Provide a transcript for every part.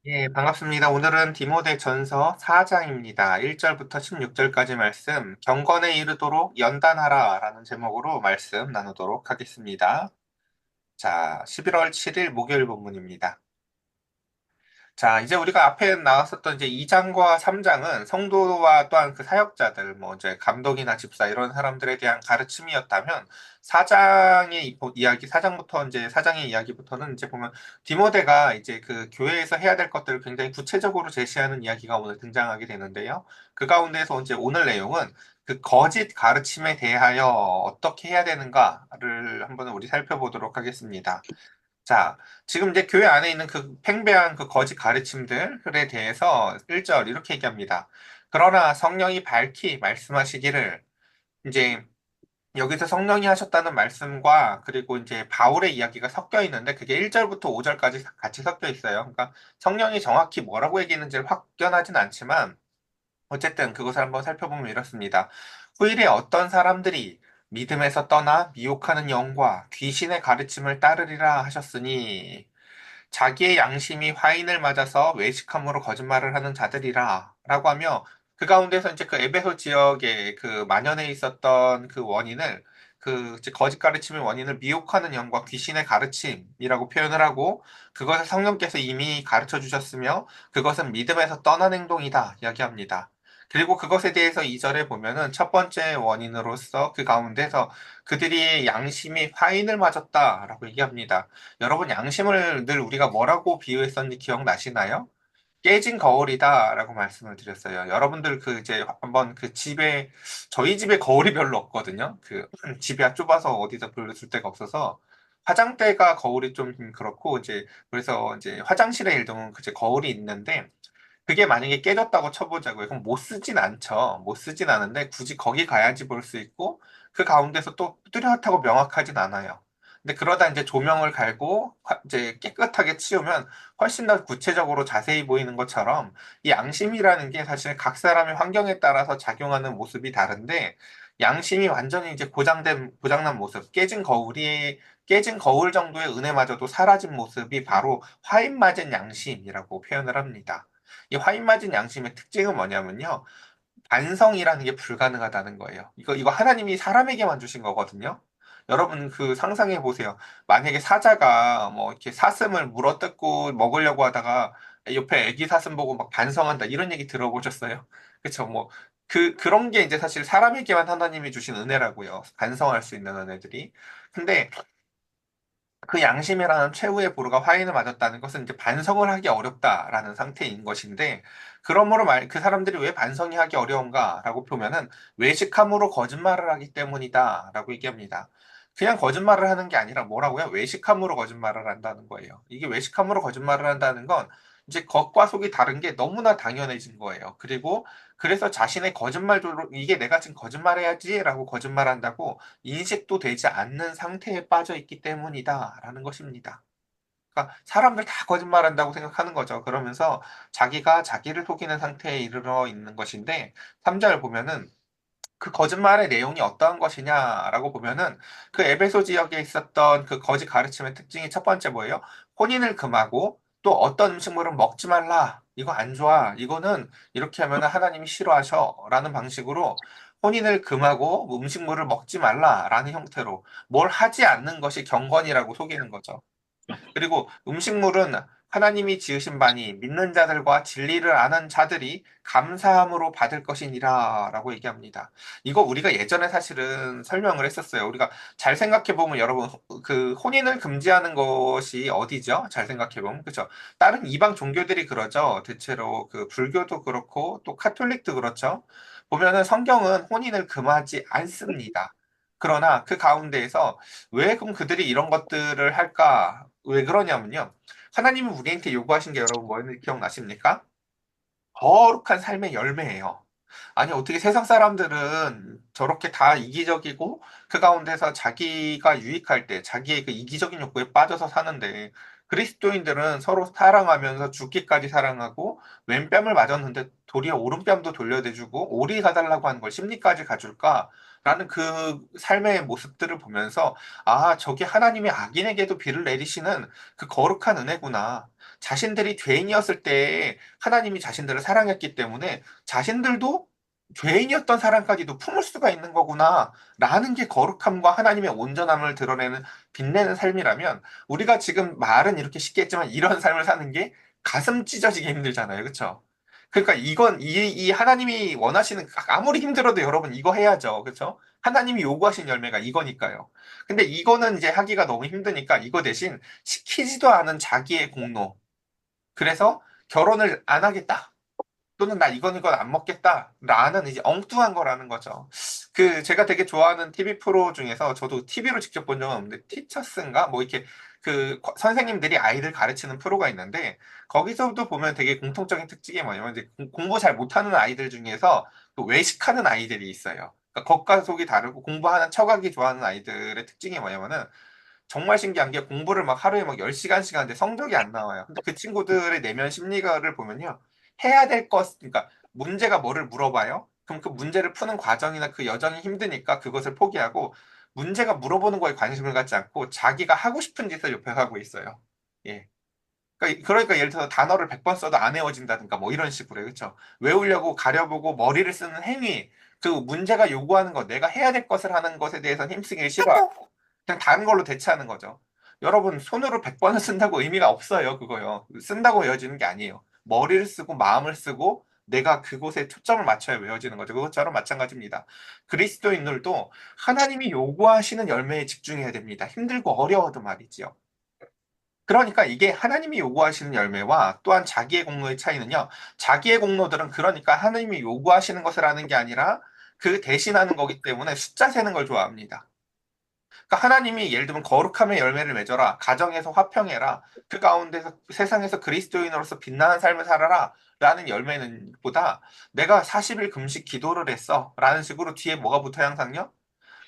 예, 반갑습니다. 오늘은 디모데 전서 4장입니다. 1절부터 16절까지 말씀, 경건에 이르도록 연단하라 라는 제목으로 말씀 나누도록 하겠습니다. 자, 11월 7일 목요일 본문입니다. 자, 이제 우리가 앞에 나왔었던 이제 2장과 3장은 성도와 또한 그 사역자들, 뭐 이제 감독이나 집사 이런 사람들에 대한 가르침이었다면 4장의 이야기, 4장부터 이제 4장의 이야기부터는 이제 보면 디모데가 이제 그 교회에서 해야 될 것들을 굉장히 구체적으로 제시하는 이야기가 오늘 등장하게 되는데요. 그 가운데서 이제 오늘 내용은 그 거짓 가르침에 대하여 어떻게 해야 되는가를 한번 우리 살펴보도록 하겠습니다. 자, 지금 이제 교회 안에 있는 그 팽배한 그 거짓 가르침들에 대해서 1절 이렇게 얘기합니다. 그러나 성령이 밝히 말씀하시기를 이제 여기서 성령이 하셨다는 말씀과 그리고 이제 바울의 이야기가 섞여 있는데 그게 1절부터 5절까지 같이 섞여 있어요. 그러니까 성령이 정확히 뭐라고 얘기했는지를 확연하진 않지만 어쨌든 그것을 한번 살펴보면 이렇습니다. 후일에 어떤 사람들이 믿음에서 떠나 미혹하는 영과 귀신의 가르침을 따르리라 하셨으니 자기의 양심이 화인을 맞아서 외식함으로 거짓말을 하는 자들이라 라고 하며 그 가운데서 이제 그 에베소 지역에 그 만연해 있었던 그 원인을 그 이제 거짓 가르침의 원인을 미혹하는 영과 귀신의 가르침이라고 표현을 하고 그것을 성령께서 이미 가르쳐 주셨으며 그것은 믿음에서 떠난 행동이다 이야기합니다. 그리고 그것에 대해서 2절에 보면은 첫 번째 원인으로서 그 가운데서 그들이 양심이 화인을 맞았다라고 얘기합니다. 여러분, 양심을 늘 우리가 뭐라고 비유했었는지 기억나시나요? 깨진 거울이다라고 말씀을 드렸어요. 여러분들 그 이제 한번 그 집에, 저희 집에 거울이 별로 없거든요. 그 집이 좁아서 어디서 별로 쓸 데가 없어서 화장대가 거울이 좀 그렇고 이제 그래서 이제 화장실에 예를 들면 그 이제 거울이 있는데 그게 만약에 깨졌다고 쳐보자고요. 그럼 못 쓰진 않죠. 못 쓰진 않은데 굳이 거기 가야지 볼 수 있고 그 가운데서 또 뚜렷하고 명확하진 않아요. 근데 그러다 이제 조명을 갈고 이제 깨끗하게 치우면 훨씬 더 구체적으로 자세히 보이는 것처럼 이 양심이라는 게 사실 각 사람의 환경에 따라서 작용하는 모습이 다른데 양심이 완전히 이제 고장난 모습, 깨진 거울 정도의 은혜마저도 사라진 모습이 바로 화인 맞은 양심이라고 표현을 합니다. 이 화인 맞은 양심의 특징은 뭐냐면요. 반성이라는 게 불가능하다는 거예요. 이거 하나님이 사람에게만 주신 거거든요. 여러분 그 상상해 보세요. 만약에 사자가 뭐 이렇게 사슴을 물어뜯고 먹으려고 하다가 옆에 애기 사슴 보고 막 반성한다 이런 얘기 들어보셨어요? 그쵸? 뭐 그런 게 이제 사실 사람에게만 하나님이 주신 은혜라고요. 반성할 수 있는 은혜들이. 근데 그 양심이라는 최후의 보루가 화인을 맞았다는 것은 이제 반성을 하기 어렵다라는 상태인 것인데, 그러므로 그 사람들이 왜 반성이 하기 어려운가라고 보면은 외식함으로 거짓말을 하기 때문이다라고 얘기합니다. 그냥 거짓말을 하는 게 아니라 뭐라고요? 외식함으로 거짓말을 한다는 거예요. 이게 외식함으로 거짓말을 한다는 건 이제 겉과 속이 다른 게 너무나 당연해진 거예요. 그리고 그래서 자신의 거짓말도 이게 내가 지금 거짓말해야지라고 거짓말한다고 인식도 되지 않는 상태에 빠져 있기 때문이다라는 것입니다. 그러니까 사람들 다 거짓말한다고 생각하는 거죠. 그러면서 자기가 자기를 속이는 상태에 이르러 있는 것인데 3절 보면은 그 거짓말의 내용이 어떠한 것이냐라고 보면은 그 에베소 지역에 있었던 그 거짓 가르침의 특징이 첫 번째 뭐예요? 혼인을 금하고 또 어떤 음식물은 먹지 말라. 이거 안 좋아. 이거는 이렇게 하면은 하나님이 싫어하셔. 라는 방식으로 혼인을 금하고 음식물을 먹지 말라라는 형태로 뭘 하지 않는 것이 경건이라고 속이는 거죠. 그리고 음식물은 하나님이 지으신 바니 믿는 자들과 진리를 아는 자들이 감사함으로 받을 것이니라 라고 얘기합니다. 이거 우리가 예전에 사실은 설명을 했었어요. 우리가 잘 생각해 보면 여러분 그 혼인을 금지하는 것이 어디죠? 잘 생각해 보면 그렇죠. 다른 이방 종교들이 그러죠. 대체로 그 불교도 그렇고 또 카톨릭도 그렇죠. 보면은 성경은 혼인을 금하지 않습니다. 그러나 그 가운데에서 왜 그럼 그들이 이런 것들을 할까? 왜 그러냐면요. 하나님은 우리한테 요구하신 게 여러분 뭐였는지 기억나십니까? 거룩한 삶의 열매예요. 아니, 어떻게 세상 사람들은 저렇게 다 이기적이고 그 가운데서 자기가 유익할 때 자기의 그 이기적인 욕구에 빠져서 사는데 그리스도인들은 서로 사랑하면서 죽기까지 사랑하고 왼뺨을 맞았는데 도리어 오른뺨도 돌려대주고 오리 가달라고 하는 걸 심리까지 가줄까? 라는 그 삶의 모습들을 보면서 아, 저게 하나님이 악인에게도 비를 내리시는 그 거룩한 은혜구나. 자신들이 죄인이었을 때 하나님이 자신들을 사랑했기 때문에 자신들도 죄인이었던 사랑까지도 품을 수가 있는 거구나 라는 게 거룩함과 하나님의 온전함을 드러내는 빛내는 삶이라면 우리가 지금 말은 이렇게 쉽게 했지만 이런 삶을 사는 게 가슴 찢어지게 힘들잖아요. 그렇죠? 그러니까 이건 이 하나님이 원하시는 아무리 힘들어도 여러분 이거 해야죠. 그렇죠? 하나님이 요구하신 열매가 이거니까요. 근데 이거는 이제 하기가 너무 힘드니까 이거 대신 시키지도 않은 자기의 공로. 그래서 결혼을 안 하겠다. 또는 나 이건 안 먹겠다라는 이제 엉뚱한 거라는 거죠. 그 제가 되게 좋아하는 TV 프로 중에서 저도 TV로 직접 본 적은 없는데 티처스인가 뭐 이렇게 그 선생님들이 아이들 가르치는 프로가 있는데 거기서도 보면 되게 공통적인 특징이 뭐냐면 이제 공부 잘 못하는 아이들 중에서 또 외식하는 아이들이 있어요. 그러니까 겉과 속이 다르고 공부하는 척하기 좋아하는 아이들의 특징이 뭐냐면은 정말 신기한 게 공부를 막 하루에 막 10시간씩 하는데 성적이 안 나와요. 근데 그 친구들의 내면 심리를 보면요. 해야 될 것, 그러니까 문제가 뭐를 물어봐요? 그럼 그 문제를 푸는 과정이나 그 여정이 힘드니까 그것을 포기하고 문제가 물어보는 거에 관심을 갖지 않고 자기가 하고 싶은 짓을 옆에 하고 있어요. 예. 그러니까 예를 들어서 단어를 100번 써도 안 외워진다든가 뭐 이런 식으로 그렇죠. 외우려고 가려보고 머리를 쓰는 행위, 그 문제가 요구하는 것, 내가 해야 될 것을 하는 것에 대해서 힘쓰기를 싫어하고 그냥 다른 걸로 대체하는 거죠. 여러분 손으로 100번을 쓴다고 의미가 없어요. 그거요. 쓴다고 외워지는 게 아니에요. 머리를 쓰고 마음을 쓰고 내가 그곳에 초점을 맞춰야 외워지는 거죠. 그것처럼 마찬가지입니다. 그리스도인들도 하나님이 요구하시는 열매에 집중해야 됩니다. 힘들고 어려워도 말이지요. 그러니까 이게 하나님이 요구하시는 열매와 또한 자기의 공로의 차이는요. 자기의 공로들은 그러니까 하나님이 요구하시는 것을 하는 게 아니라 그 대신하는 거기 때문에 숫자 세는 걸 좋아합니다. 그러니까 하나님이 예를 들면 거룩함의 열매를 맺어라. 가정에서 화평해라. 그 가운데서 세상에서 그리스도인으로서 빛나는 삶을 살아라. 라는 열매는 보다 내가 40일 금식 기도를 했어. 라는 식으로 뒤에 뭐가 붙어요 항상요?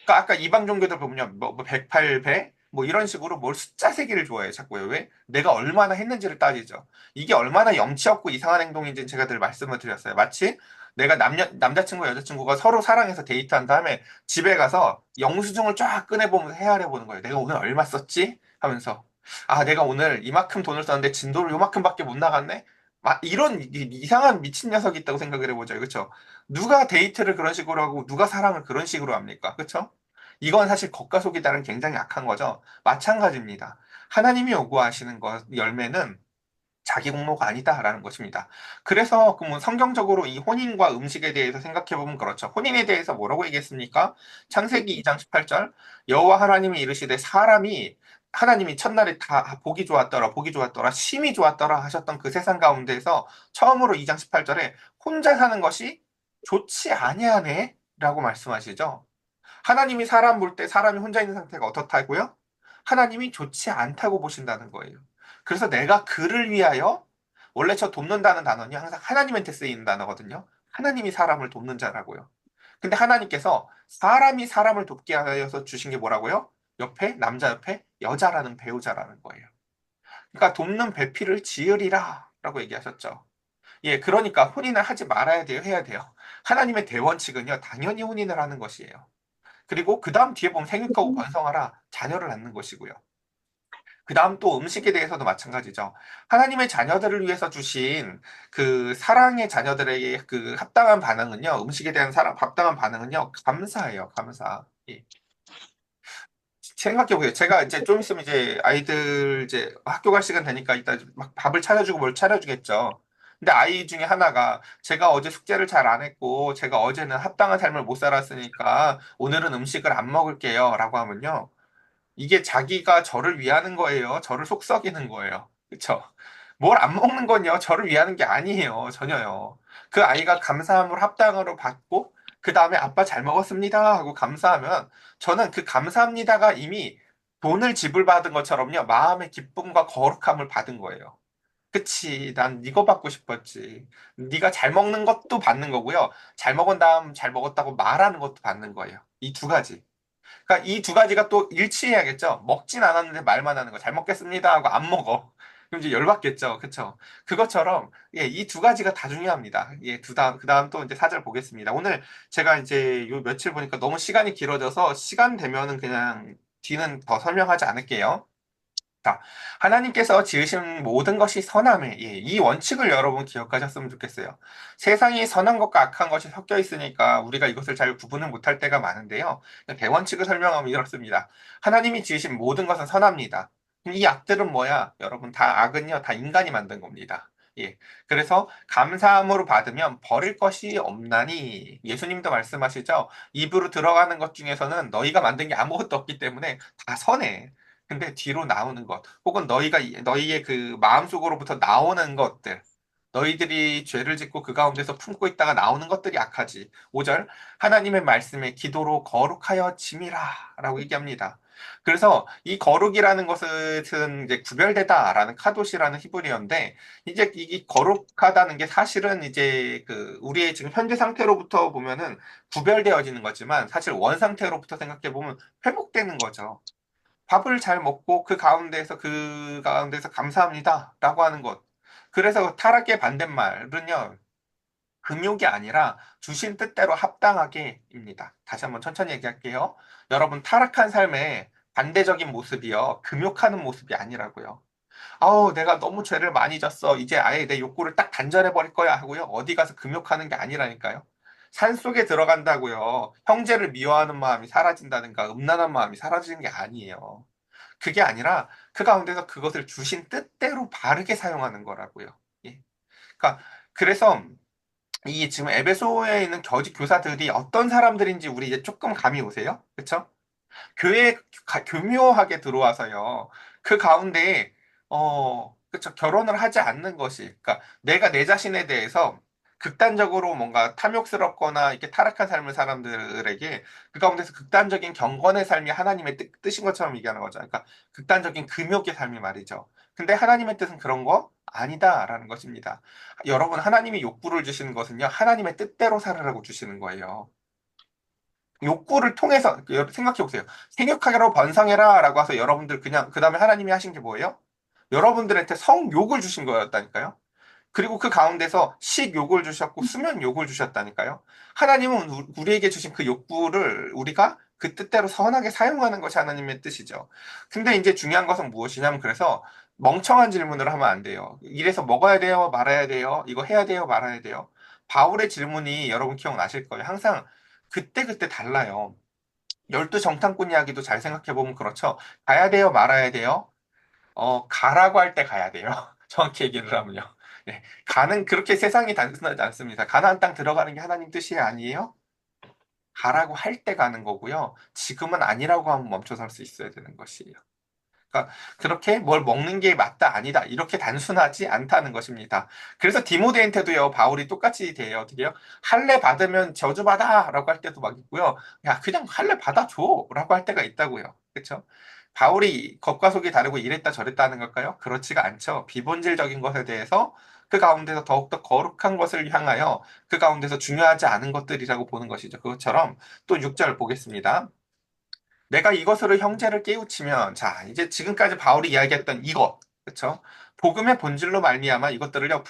그러니까 아까 이방 종교들 보면요. 뭐 108배? 뭐 이런 식으로 뭘 숫자 세기를 좋아해요. 자꾸요. 왜? 내가 얼마나 했는지를 따지죠. 이게 얼마나 염치 없고 이상한 행동인지는 제가 늘 말씀을 드렸어요. 마치 내가 남자친구, 여자친구가 서로 사랑해서 데이트한 다음에 집에 가서 영수증을 쫙 꺼내보면서 헤아려 보는 거예요. 내가 오늘 얼마 썼지? 하면서. 아, 내가 오늘 이만큼 돈을 썼는데 진도를 요만큼밖에 못 나갔네? 이런 이상한 미친 녀석이 있다고 생각을 해보죠. 그렇죠? 누가 데이트를 그런 식으로 하고 누가 사랑을 그런 식으로 합니까? 그렇죠? 이건 사실 겉과 속이 다른 굉장히 악한 거죠. 마찬가지입니다. 하나님이 요구하시는 것, 열매는 자기 공로가 아니다라는 것입니다. 그래서 그뭐 성경적으로 이 혼인과 음식에 대해서 생각해 보면 그렇죠. 혼인에 대해서 뭐라고 얘기했습니까? 창세기 2장 18절 여호와 하나님이 이르시되 사람이 하나님이 첫날에 다 보기 좋았더라 보기 좋았더라 심히 좋았더라 하셨던 그 세상 가운데서 처음으로 2장 18절에 혼자 사는 것이 좋지 아니하네라고 말씀하시죠. 하나님이 사람 볼 때 사람이 혼자 있는 상태가 어떻다고요? 하나님이 좋지 않다고 보신다는 거예요. 그래서 내가 그를 위하여 원래 저 돕는다는 단어는 항상 하나님한테 쓰이는 단어거든요. 하나님이 사람을 돕는 자라고요. 근데 하나님께서 사람이 사람을 돕게 하여서 주신 게 뭐라고요? 옆에 남자 옆에 여자라는 배우자라는 거예요. 그러니까 돕는 배필을 지으리라 라고 얘기하셨죠. 예, 그러니까 혼인을 하지 말아야 돼요, 해야 돼요. 하나님의 대원칙은요, 당연히 혼인을 하는 것이에요. 그리고 그 다음 뒤에 보면 생육하고 번성하라 자녀를 낳는 것이고요. 그 다음 또 음식에 대해서도 마찬가지죠. 하나님의 자녀들을 위해서 주신 그 사랑의 자녀들에게 그 합당한 반응은요. 음식에 대한 합당한 반응은요. 감사예요. 감사. 예. 생각해보세요. 제가 이제 좀 있으면 이제 아이들 이제 학교 갈 시간 되니까 이따 막 밥을 차려주고 뭘 차려주겠죠. 근데 아이 중에 하나가 제가 어제 숙제를 잘 안 했고 제가 어제는 합당한 삶을 못 살았으니까 오늘은 음식을 안 먹을게요. 라고 하면요. 이게 자기가 저를 위하는 거예요. 저를 속썩이는 거예요. 그쵸? 뭘 안 먹는 건요. 저를 위하는 게 아니에요. 전혀요. 그 아이가 감사함을 합당으로 받고 그 다음에 아빠 잘 먹었습니다 하고 감사하면 저는 그 감사합니다가 이미 돈을 지불받은 것처럼요. 마음의 기쁨과 거룩함을 받은 거예요. 그치. 난 이거 받고 싶었지. 네가 잘 먹는 것도 받는 거고요. 잘 먹은 다음 잘 먹었다고 말하는 것도 받는 거예요. 이 두 가지. 그러니까 이 두 가지가 또 일치해야겠죠. 먹진 않았는데 말만 하는 거. 잘 먹겠습니다 하고 안 먹어. 그럼 이제 열받겠죠. 그쵸? 그것처럼 예, 이 두 가지가 다 중요합니다. 예, 그다음 또 이제 사절 보겠습니다. 오늘 제가 이제 요 며칠 보니까 너무 시간이 길어져서 시간 되면은 그냥 뒤는 더 설명하지 않을게요. 자, 하나님께서 지으신 모든 것이 선함에, 예, 이 원칙을 여러분 기억하셨으면 좋겠어요. 세상에 선한 것과 악한 것이 섞여 있으니까 우리가 이것을 잘 구분을 못할 때가 많은데요. 대원칙을 설명하면 이렇습니다. 하나님이 지으신 모든 것은 선합니다. 이 악들은 뭐야? 여러분, 다 악은요, 다 인간이 만든 겁니다. 예. 그래서 감사함으로 받으면 버릴 것이 없나니 예수님도 말씀하시죠. 입으로 들어가는 것 중에서는 너희가 만든 게 아무것도 없기 때문에 다 선해. 근데 뒤로 나오는 것, 혹은 너희의 그 마음속으로부터 나오는 것들, 너희들이 죄를 짓고 그 가운데서 품고 있다가 나오는 것들이 악하지. 5절, 하나님의 말씀에 기도로 거룩하여 짐이라 라고 얘기합니다. 그래서 이 거룩이라는 것은 이제 구별되다라는 카도시라는 히브리어인데, 이제 이 거룩하다는 게 사실은 이제 그 우리의 지금 현재 상태로부터 보면은 구별되어지는 거지만, 사실 원 상태로부터 생각해 보면 회복되는 거죠. 밥을 잘 먹고 그 가운데에서 감사합니다라고 하는 것. 그래서 타락의 반대말은요, 금욕이 아니라 주신 뜻대로 합당하게입니다. 다시 한번 천천히 얘기할게요. 여러분, 타락한 삶의 반대적인 모습이요, 금욕하는 모습이 아니라고요. 아우, 내가 너무 죄를 많이 졌어. 이제 아예 내 욕구를 딱 단절해 버릴 거야 하고요. 어디 가서 금욕하는 게 아니라니까요. 산속에 들어간다고요. 형제를 미워하는 마음이 사라진다든가 음란한 마음이 사라지는 게 아니에요. 그게 아니라 그 가운데서 그것을 주신 뜻대로 바르게 사용하는 거라고요. 예. 그러니까 그래서 이 지금 에베소에 있는 거짓 교사들이 어떤 사람들인지 우리 이제 조금 감이 오세요? 그렇죠? 교회에 교묘하게 들어와서요. 그 가운데 그쵸, 결혼을 하지 않는 것이, 그러니까 내가 내 자신에 대해서 극단적으로 뭔가 탐욕스럽거나 이렇게 타락한 삶을 사람들에게 그 가운데서 극단적인 경건의 삶이 하나님의 뜻인 것처럼 얘기하는 거죠. 그러니까 극단적인 금욕의 삶이 말이죠. 근데 하나님의 뜻은 그런 거 아니다라는 것입니다. 여러분, 하나님이 욕구를 주시는 것은요, 하나님의 뜻대로 살으라고 주시는 거예요. 욕구를 통해서 생각해 보세요. 생육하게로 번성해라 라고 해서 여러분들 그냥 그 다음에 하나님이 하신 게 뭐예요? 여러분들한테 성욕을 주신 거였다니까요. 그리고 그 가운데서 식욕을 주셨고 수면욕을 주셨다니까요. 하나님은 우리에게 주신 그 욕구를 우리가 그 뜻대로 선하게 사용하는 것이 하나님의 뜻이죠. 근데 이제 중요한 것은 무엇이냐면, 그래서 멍청한 질문을 하면 안 돼요. 이래서 먹어야 돼요? 말아야 돼요? 이거 해야 돼요? 말아야 돼요? 바울의 질문이 여러분 기억나실 거예요. 항상 그때그때 달라요. 열두 정탐꾼 이야기도 잘 생각해보면 그렇죠. 가야 돼요? 말아야 돼요? 가라고 할 때 가야 돼요. 정확히 얘기를 하면요. 네, 가는, 그렇게 세상이 단순하지 않습니다. 가나안 땅 들어가는 게 하나님 뜻이 아니에요? 가라고 할 때 가는 거고요. 지금은 아니라고 하면 멈춰 설 수 있어야 되는 것이에요. 그러니까 그렇게 뭘 먹는 게 맞다 아니다 이렇게 단순하지 않다는 것입니다. 그래서 디모데한테도요, 바울이 똑같이 돼요. 어떻게 요 할례 받으면 저주받아라고 할 때도 막 있고요. 야, 그냥 할례 받아줘라고 할 때가 있다고요. 그렇죠? 바울이 겉과 속이 다르고 이랬다 저랬다 하는 걸까요? 그렇지가 않죠. 비본질적인 것에 대해서 그 가운데서 더욱더 거룩한 것을 향하여 그 가운데서 중요하지 않은 것들이라고 보는 것이죠. 그것처럼 또 6절 보겠습니다. 내가 이것으로 형제를 깨우치면, 자, 이제 지금까지 바울이 이야기했던 이것, 그렇죠? 복음의 본질로 말미암아 이것들을요,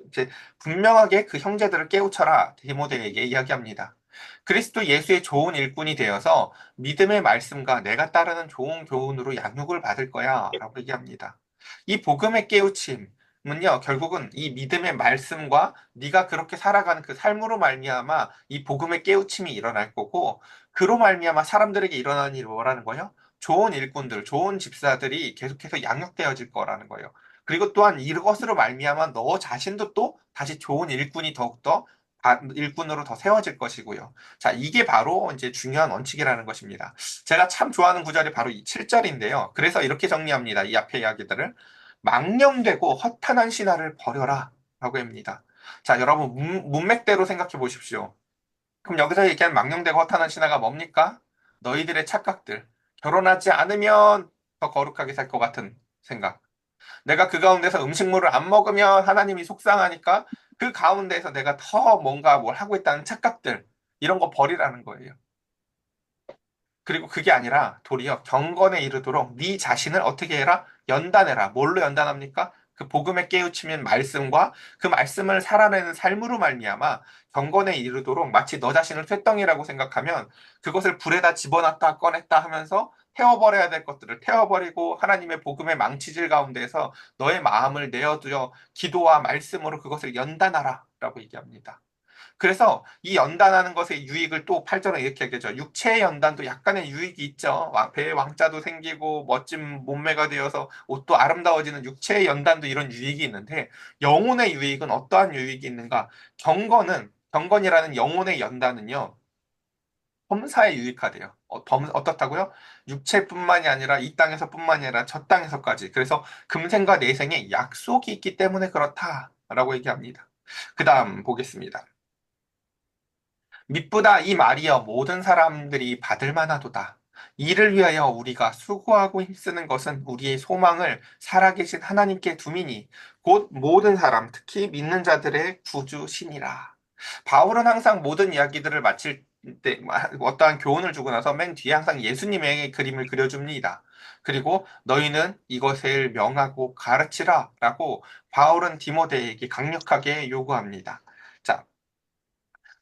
이제 분명하게 그 형제들을 깨우쳐라 디모데에게 이야기합니다. 그리스도 예수의 좋은 일꾼이 되어서 믿음의 말씀과 내가 따르는 좋은 교훈으로 양육을 받을 거야라고 얘기합니다. 이 복음의 깨우침은요, 결국은 이 믿음의 말씀과 네가 그렇게 살아가는 그 삶으로 말미암아 이 복음의 깨우침이 일어날 거고, 그로 말미암아 사람들에게 일어나는 일이 뭐라는 거예요? 좋은 일꾼들, 좋은 집사들이 계속해서 양육되어질 거라는 거예요. 그리고 또한 이것으로 말미암아 너 자신도 또 다시 좋은 일꾼이 더욱더 일꾼으로 더 세워질 것이고요. 자, 이게 바로 이제 중요한 원칙이라는 것입니다. 제가 참 좋아하는 구절이 바로 이 7절인데요. 그래서 이렇게 정리합니다. 이 앞의 이야기들을. 망령되고 허탄한 신화를 버려라 라고 합니다. 자, 여러분 문맥대로 생각해 보십시오. 그럼 여기서 얘기하는 망령되고 허탄한 신화가 뭡니까? 너희들의 착각들. 결혼하지 않으면 더 거룩하게 살 것 같은 생각. 내가 그 가운데서 음식물을 안 먹으면 하나님이 속상하니까 그 가운데서 내가 더 뭔가 뭘 하고 있다는 착각들. 이런 거 버리라는 거예요. 그리고 그게 아니라 도리어 경건에 이르도록 네 자신을 어떻게 해라? 연단해라. 뭘로 연단합니까? 그 복음에 깨우치면 말씀과 그 말씀을 살아내는 삶으로 말미암아 경건에 이르도록, 마치 너 자신을 쇳덩이라고 생각하면 그것을 불에다 집어넣었다 꺼냈다 하면서 태워버려야 될 것들을 태워버리고 하나님의 복음의 망치질 가운데에서 너의 마음을 내어두어 기도와 말씀으로 그것을 연단하라 라고 얘기합니다. 그래서 이 연단하는 것의 유익을 또 8절은 이렇게 얘기하죠. 육체의 연단도 약간의 유익이 있죠. 배에 왕자도 생기고 멋진 몸매가 되어서 옷도 아름다워지는 육체의 연단도 이런 유익이 있는데 영혼의 유익은 어떠한 유익이 있는가? 경건이라는 영혼의 연단은요. 범사에 유익하대요. 어떻다고요? 육체뿐만이 아니라 이 땅에서뿐만이 아니라 저 땅에서까지. 그래서 금생과 내생에 약속이 있기 때문에 그렇다라고 얘기합니다. 그 다음 보겠습니다. 미쁘다 이 말이여 모든 사람들이 받을 만하도다. 이를 위하여 우리가 수고하고 힘쓰는 것은 우리의 소망을 살아계신 하나님께 두미니 곧 모든 사람 특히 믿는 자들의 구주시니라. 바울은 항상 모든 이야기들을 마칠 때 어떠한 교훈을 주고 나서 맨 뒤에 항상 예수님의 그림을 그려줍니다. 그리고 너희는 이것을 명하고 가르치라 라고 바울은 디모데에게 강력하게 요구합니다. 자,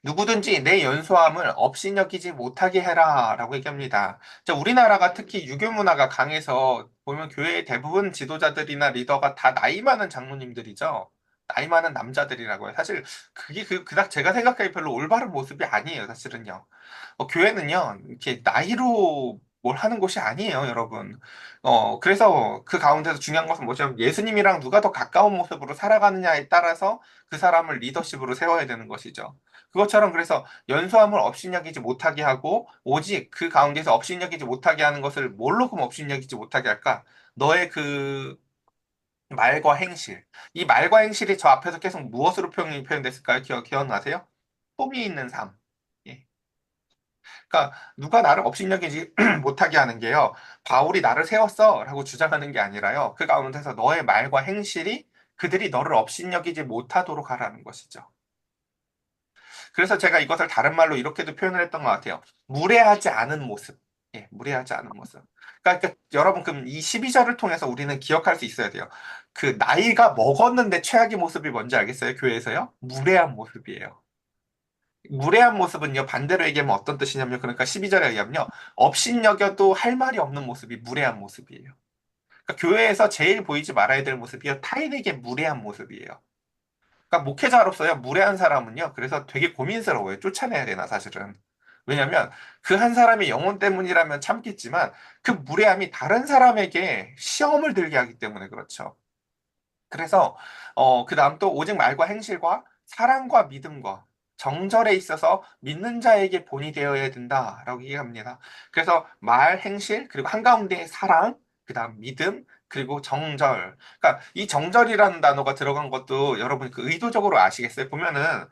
누구든지 내 연소함을 업신여기지 못하게 해라 라고 얘기합니다. 자, 우리나라가 특히 유교 문화가 강해서 보면 교회의 대부분 지도자들이나 리더가 다 나이 많은 장로님들이죠. 나이 많은 남자들이라고요. 사실 그게 그닥 제가 생각하기 별로 올바른 모습이 아니에요, 사실은요. 교회는요, 이렇게 나이로 뭘 하는 곳이 아니에요, 여러분. 그래서 그 가운데서 중요한 것은 뭐냐면 예수님이랑 누가 더 가까운 모습으로 살아가느냐에 따라서 그 사람을 리더십으로 세워야 되는 것이죠. 그것처럼 그래서 연소함을 업신여기지 못하게 하고 오직 그 가운데서 업신여기지 못하게 하는 것을 뭘로 그럼 업신여기지 못하게 할까? 너의 그 말과 행실. 이 말과 행실이 저 앞에서 계속 무엇으로 표현됐을까요? 기억나세요? 품이 있는 삶. 예. 그러니까 누가 나를 업신여기지 못하게 하는 게요. 바울이 나를 세웠어라고 주장하는 게 아니라요. 그 가운데서 너의 말과 행실이 그들이 너를 업신여기지 못하도록 하라는 것이죠. 그래서 제가 이것을 다른 말로 이렇게도 표현을 했던 것 같아요. 무례하지 않은 모습. 예, 무례하지 않은 모습. 그러니까 여러분, 그럼 이 12절을 통해서 우리는 기억할 수 있어야 돼요. 그 나이가 먹었는데 최악의 모습이 뭔지 알겠어요? 교회에서요? 무례한 모습이에요. 무례한 모습은요, 반대로 얘기하면 어떤 뜻이냐면, 그러니까 12절에 의하면요, 업신여겨도 할 말이 없는 모습이 무례한 모습이에요. 그러니까 교회에서 제일 보이지 말아야 될 모습이요, 타인에게 무례한 모습이에요. 그러니까 목회자로서요, 무례한 사람은요, 그래서 되게 고민스러워요. 쫓아내야 되나, 사실은. 왜냐면, 그 한 사람의 영혼 때문이라면 참겠지만, 그 무례함이 다른 사람에게 시험을 들게 하기 때문에 그렇죠. 그래서 그 다음 또 오직 말과 행실과 사랑과 믿음과 정절에 있어서 믿는 자에게 본이 되어야 된다라고 얘기합니다. 그래서 말, 행실, 그리고 한가운데 사랑, 그 다음 믿음, 그리고 정절. 그러니까 이 정절이라는 단어가 들어간 것도 여러분 그 의도적으로 아시겠어요? 보면은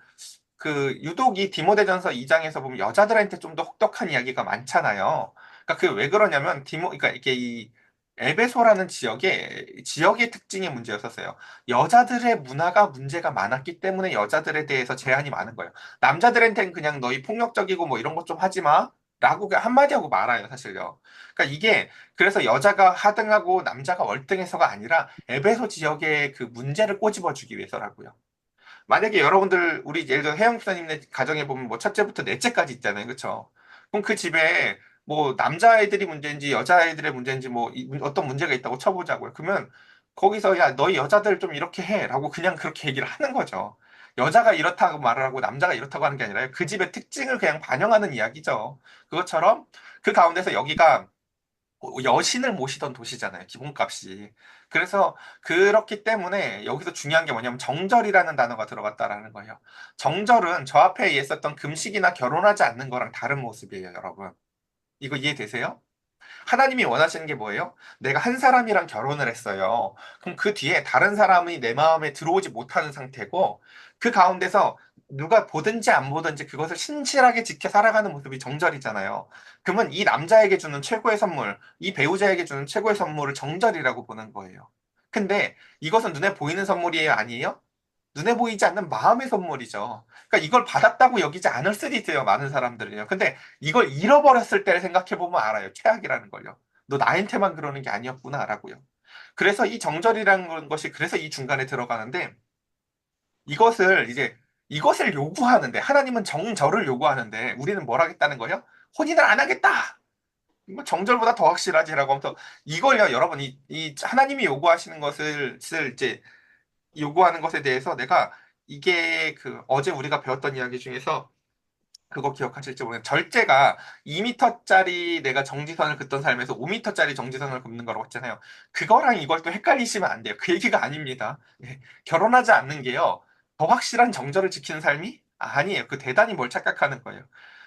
그 유독 이 디모데전서 2장에서 보면 여자들한테 좀 더 혹독한 이야기가 많잖아요. 그러니까 그 왜 그러냐면 그러니까 이게 이 에베소라는 지역의 특징의 문제였었어요. 여자들의 문화가 문제가 많았기 때문에 여자들에 대해서 제한이 많은 거예요. 남자들한테는 그냥 너희 폭력적이고 뭐 이런 것 좀 하지 마. 라고 그냥 한마디 하고 말아요, 사실요. 그러니까 이게 그래서 여자가 하등하고 남자가 월등해서가 아니라 에베소 지역의 그 문제를 꼬집어 주기 위해서라고요. 만약에 여러분들 우리 예를 들어 혜영 집사님네 가정에 보면 뭐 첫째부터 넷째까지 있잖아요, 그렇죠? 그럼 그 집에 뭐 남자아이들이 문제인지 여자아이들의 문제인지 뭐 어떤 문제가 있다고 쳐보자고요. 그러면 거기서 야 너희 여자들 좀 이렇게 해라고 그냥 그렇게 얘기를 하는 거죠. 여자가 이렇다고 말을 하고 남자가 이렇다고 하는 게 아니라 그 집의 특징을 그냥 반영하는 이야기죠. 그것처럼 그 가운데서 여기가 여신을 모시던 도시잖아요, 기본값이. 그래서 그렇기 때문에 여기서 중요한 게 뭐냐면 정절이라는 단어가 들어갔다라는 거예요. 정절은 저 앞에 있었던 금식이나 결혼하지 않는 거랑 다른 모습이에요, 여러분. 이거 이해되세요? 하나님이 원하시는 게 뭐예요? 내가 한 사람이랑 결혼을 했어요. 그럼 그 뒤에 다른 사람이 내 마음에 들어오지 못하는 상태고, 그 가운데서 누가 보든지 안 보든지 그것을 신실하게 지켜 살아가는 모습이 정절이잖아요. 그러면 이 남자에게 주는 최고의 선물, 이 배우자에게 주는 최고의 선물을 정절이라고 보는 거예요. 근데 이것은 눈에 보이는 선물이에요? 아니에요? 눈에 보이지 않는 마음의 선물이죠. 그러니까 이걸 받았다고 여기지 않을 수도 있어요, 많은 사람들은요. 근데 이걸 잃어버렸을 때를 생각해보면 알아요. 최악이라는 걸요. 너 나한테만 그러는 게 아니었구나라고요. 그래서 이 정절이라는 것이 그래서 이 중간에 들어가는데 이것을 요구하는데 하나님은 정절을 요구하는데 우리는 뭘 하겠다는 거예요? 혼인을 안 하겠다. 뭐 정절보다 더 확실하지라고 하면서 이걸요, 여러분, 이 하나님이 요구하시는 것을 이제 요구하는 것에 대해서 내가 이게 그 어제 우리가 배웠던 이야기 중에서 그거 기억하실지 모르겠는데 절제가 2m짜리 내가 정지선을 긋던 삶에서 5m짜리 정지선을 긋는 거라고 했잖아요. 그거랑 이걸 또 헷갈리시면 안 돼요. 그 얘기가 아닙니다. 예, 결혼하지 않는 게요. 더 확실한 정절을 지키는 삶이 아니에요. 그 대단히 뭘 착각하는 거예요.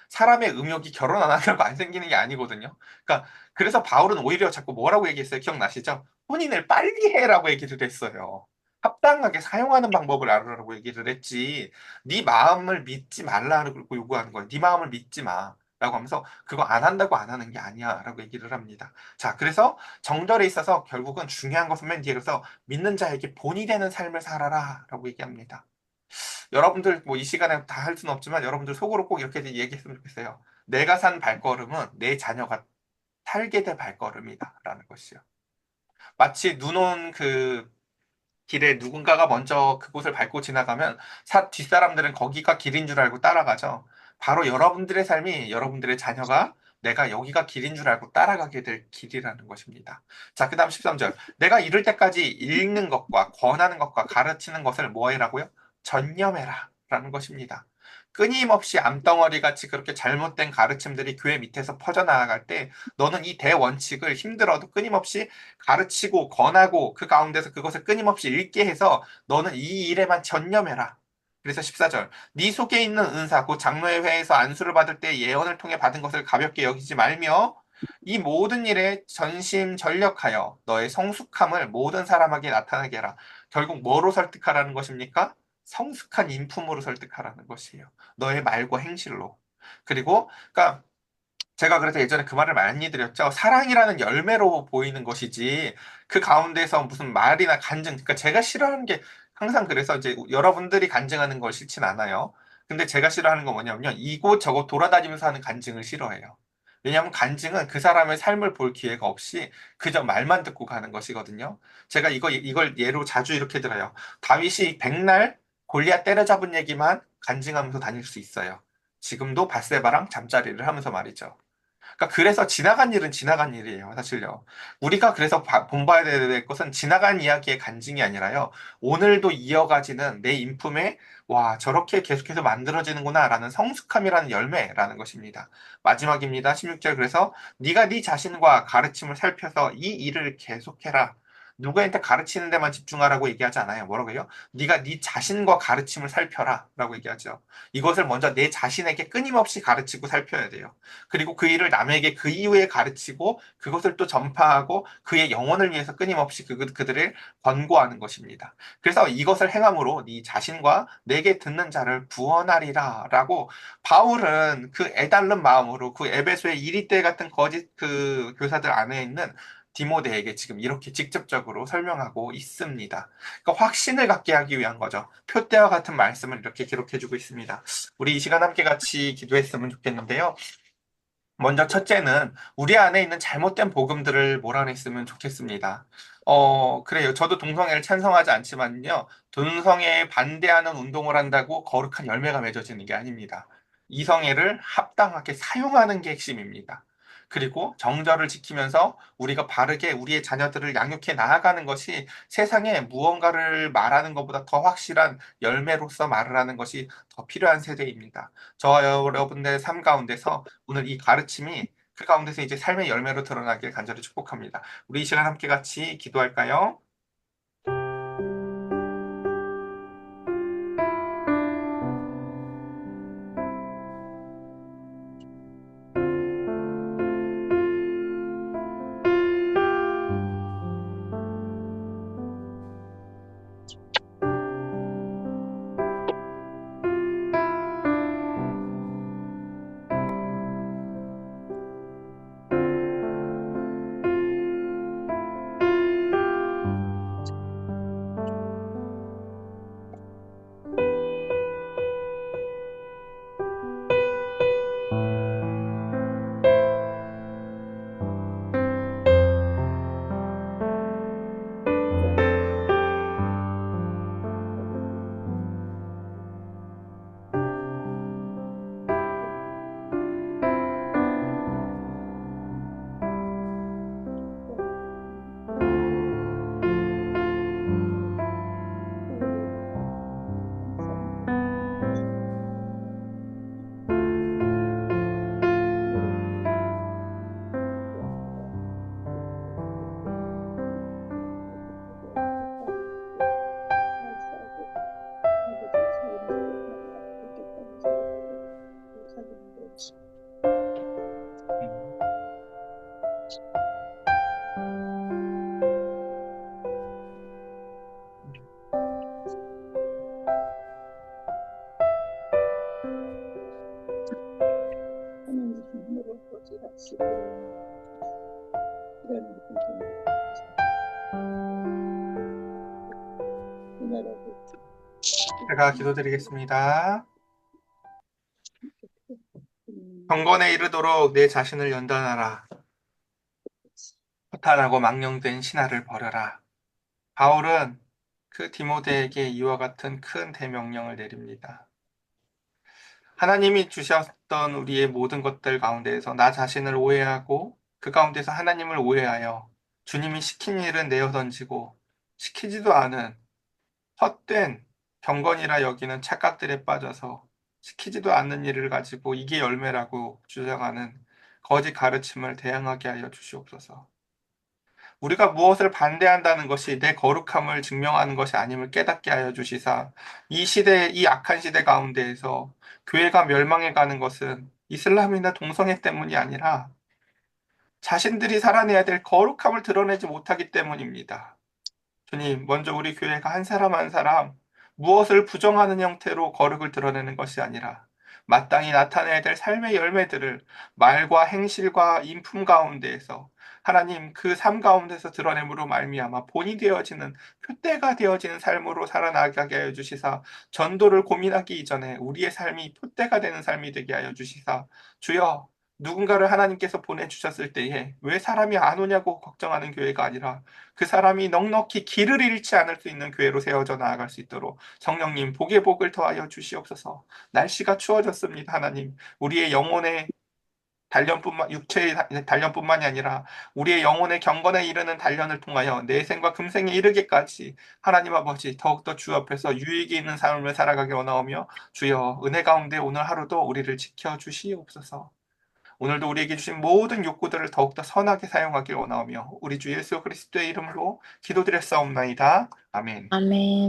사람의 음욕이 결혼 안 하려고 안 생기는 게 아니거든요. 그러니까 그래서 바울은 오히려 자꾸 뭐라고 얘기했어요? 기억나시죠? 혼인을 빨리 해라고 얘기를 했어요. 합당하게 사용하는 방법을 알아라고 얘기를 했지. 네 마음을 믿지 말라고 요구하는 거예요. 네 마음을 믿지 마. 라고 하면서 그거 안 한다고 안 하는 게 아니야. 라고 얘기를 합니다. 자, 그래서 정절에 있어서 결국은 중요한 것은 맨 뒤에 그래서 믿는 자에게 본이 되는 삶을 살아라. 라고 얘기합니다. 여러분들 뭐 이 시간에 다 할 수는 없지만 여러분들 속으로 꼭 이렇게 얘기했으면 좋겠어요. 내가 산 발걸음은 내 자녀가 살게 될 발걸음이다. 라는 것이요. 마치 눈 온 그 길에 누군가가 먼저 그곳을 밟고 지나가면 뒷사람들은 거기가 길인 줄 알고 따라가죠. 바로 여러분들의 삶이 여러분들의 자녀가 내가 여기가 길인 줄 알고 따라가게 될 길이라는 것입니다. 자, 그 다음 13절. 내가 이를 때까지 읽는 것과 권하는 것과 가르치는 것을 뭐 해라고요? 전념해라. 라는 것입니다. 끊임없이 암덩어리 같이 그렇게 잘못된 가르침들이 교회 밑에서 퍼져나갈 때 너는 이 대원칙을 힘들어도 끊임없이 가르치고 권하고 그 가운데서 그것을 끊임없이 읽게 해서 너는 이 일에만 전념해라. 그래서 14절 네 속에 있는 은사 곧 장로의 회에서 안수를 받을 때 예언을 통해 받은 것을 가볍게 여기지 말며 이 모든 일에 전심전력하여 너의 성숙함을 모든 사람에게 나타나게 해라. 결국 뭐로 설득하라는 것입니까? 성숙한 인품으로 설득하라는 것이에요. 너의 말과 행실로. 그리고 그러니까 제가 그래서 예전에 그 말을 많이 드렸죠. 사랑이라는 열매로 보이는 것이지, 그 가운데서 무슨 말이나 간증, 그러니까 제가 싫어하는 게 항상 그래서 이제 여러분들이 간증하는 걸 싫진 않아요. 근데 제가 싫어하는 건 뭐냐면요. 이곳 저곳 돌아다니면서 하는 간증을 싫어해요. 왜냐하면 간증은 그 사람의 삶을 볼 기회가 없이 그저 말만 듣고 가는 것이거든요. 제가 이걸 예로 자주 이렇게 들어요. 다윗이 백날 골리앗 때려잡은 얘기만 간증하면서 다닐 수 있어요. 지금도 밧세바랑 잠자리를 하면서 말이죠. 그러니까 그래서 지나간 일은 지나간 일이에요, 사실요. 우리가 그래서 본봐야 될 것은 지나간 이야기의 간증이 아니라요. 오늘도 이어가지는 내 인품에 와, 저렇게 계속해서 만들어지는구나라는 성숙함이라는 열매라는 것입니다. 마지막입니다. 16절 그래서 네가 네 자신과 가르침을 살펴서 이 일을 계속해라. 누구한테 가르치는 데만 집중하라고 얘기하지 않아요. 뭐라고 해요? 네가 네 자신과 가르침을 살펴라라고 얘기하죠. 이것을 먼저 내 자신에게 끊임없이 가르치고 살펴야 돼요. 그리고 그 일을 남에게 그 이후에 가르치고 그것을 또 전파하고 그의 영혼을 위해서 끊임없이 그들을 권고하는 것입니다. 그래서 이것을 행함으로 네 자신과 내게 듣는 자를 구원하리라 라고 바울은 그 애달른 마음으로 그 에베소의 이리떼 같은 거짓 그 교사들 안에 있는 디모데에게 지금 이렇게 직접적으로 설명하고 있습니다. 그러니까 확신을 갖게 하기 위한 거죠. 표대와 같은 말씀을 이렇게 기록해주고 있습니다. 우리 이 시간 함께 같이 기도했으면 좋겠는데요. 먼저 첫째는 우리 안에 있는 잘못된 복음들을 몰아냈으면 좋겠습니다. 그래요. 저도 동성애를 찬성하지 않지만요. 동성애에 반대하는 운동을 한다고 거룩한 열매가 맺어지는 게 아닙니다. 이성애를 합당하게 사용하는 게 핵심입니다. 그리고 정절을 지키면서 우리가 바르게 우리의 자녀들을 양육해 나아가는 것이 세상에 무언가를 말하는 것보다 더 확실한 열매로서 말을 하는 것이 더 필요한 세대입니다. 저와 여러분들의 삶 가운데서 오늘 이 가르침이 그 가운데서 이제 삶의 열매로 드러나길 간절히 축복합니다. 우리 이 시간 함께 같이 기도할까요? 제가 기도드리겠습니다. 경건에 이르도록 내 자신을 연단하라. 허탄하고 망령된 신하를 버려라. 바울은 그 디모데에게 이와 같은 큰 대명령을 내립니다. 하나님이 주셨던 우리의 모든 것들 가운데에서 나 자신을 오해하고 그 가운데서 하나님을 오해하여 주님이 시킨 일은 내어 던지고 시키지도 않은 헛된 경건이라 여기는 착각들에 빠져서 시키지도 않는 일을 가지고 이게 열매라고 주장하는 거짓 가르침을 대항하게 하여 주시옵소서. 우리가 무엇을 반대한다는 것이 내 거룩함을 증명하는 것이 아님을 깨닫게 하여 주시사 이 시대, 이 악한 시대 가운데에서 교회가 멸망해 가는 것은 이슬람이나 동성애 때문이 아니라 자신들이 살아내야 될 거룩함을 드러내지 못하기 때문입니다. 주님, 먼저 우리 교회가 한 사람 한 사람 무엇을 부정하는 형태로 거룩을 드러내는 것이 아니라 마땅히 나타내야 될 삶의 열매들을 말과 행실과 인품 가운데에서 하나님 그 삶 가운데서 드러냄으로 말미암아 본이 되어지는 표대가 되어지는 삶으로 살아나가게 하여 주시사 전도를 고민하기 이전에 우리의 삶이 표대가 되는 삶이 되게 하여 주시사 주여 누군가를 하나님께서 보내주셨을 때에 왜 사람이 안 오냐고 걱정하는 교회가 아니라 그 사람이 넉넉히 길을 잃지 않을 수 있는 교회로 세워져 나아갈 수 있도록 성령님 복의 복을 더하여 주시옵소서. 날씨가 추워졌습니다. 하나님 우리의 영혼의 단련뿐만 육체의 단련뿐만이 아니라 우리의 영혼의 경건에 이르는 단련을 통하여 내생과 금생에 이르기까지 하나님 아버지 더욱더 주 앞에서 유익이 있는 삶을 살아가기 원하오며 주여 은혜 가운데 오늘 하루도 우리를 지켜 주시옵소서. 오늘도 우리에게 주신 모든 욕구들을 더욱더 선하게 사용하길 원하오며 우리 주 예수 그리스도의 이름으로 기도드렸사옵나이다. 아멘. 아멘.